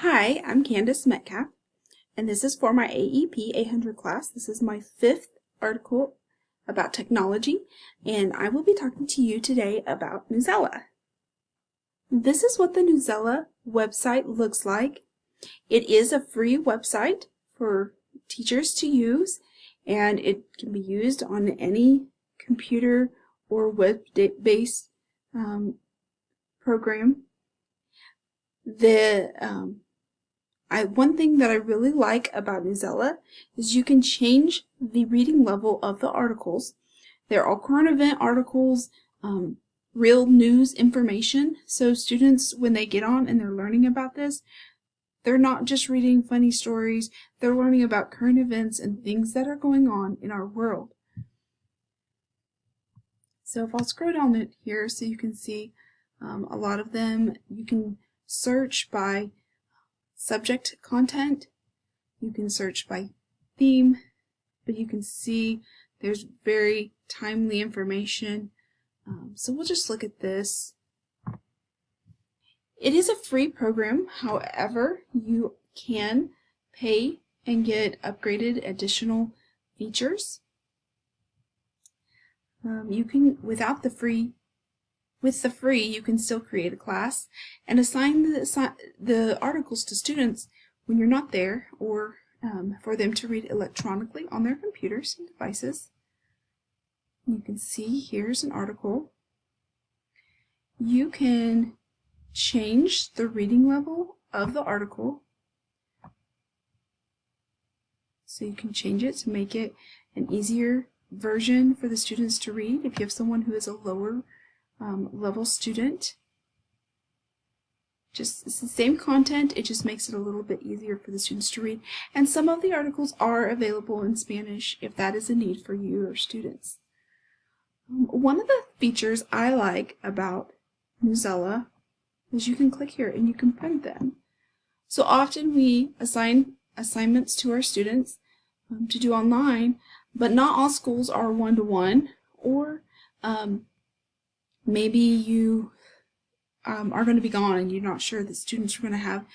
Hi, I'm Candace Metcalf, and this is for my AEP 800 class. This is my 5th article about technology, and I will be talking to you today about Newsela. This is what the Newsela website looks like. It is a free website for teachers to use, and it can be used on any computer or web-based program. One thing that I really like about Newsela is you can change the reading level of the articles. They're all current event articles, real news information, so students, when they get on and they're learning about this, they're not just reading funny stories, they're learning about current events and things that are going on in our world. So if I'll scroll down it here so you can see a lot of them, you can search by subject content, you can search by theme, but you can see there's very timely information. So we'll just look at this. It is a free program, however, you can pay and get upgraded additional features. You can, with the free, you can still create a class and assign the articles to students when you're not there, or for them to read electronically on their computers and devices. You can see here's an article. You can change the reading level of the article. So you can change it to make it an easier version for the students to read if you have someone who is a lower level student. It's the same content, it just makes it a little bit easier for the students to read. And some of the articles are available in Spanish if that is a need for you or students. One of the features I like about Newsela is you can click here and you can print them. So often we assign assignments to our students to do online, but not all schools are one-to-one, or maybe you are going to be gone and you're not sure that students are going to have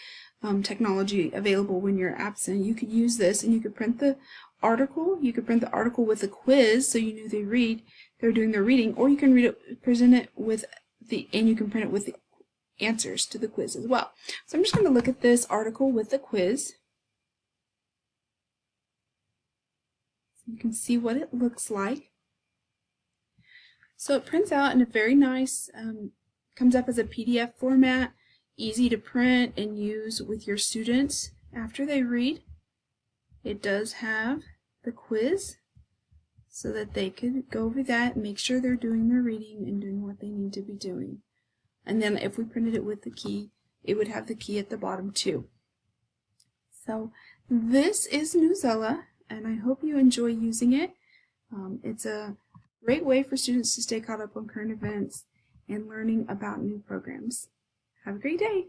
technology available when you're absent. You could use this and you could print the article. You could print the article with a quiz so you knew they're doing their reading, or you can present it with and you can print it with the answers to the quiz as well. So I'm just going to look at this article with the quiz. So you can see what it looks like. So it prints out in a very nice, comes up as a PDF format, easy to print and use with your students after they read. It does have the quiz so that they could go over that and make sure they're doing their reading and doing what they need to be doing. And then if we printed it with the key, it would have the key at the bottom too. So this is Newsela, and I hope you enjoy using it. It's a great way for students to stay caught up on current events and learning about new programs. Have a great day!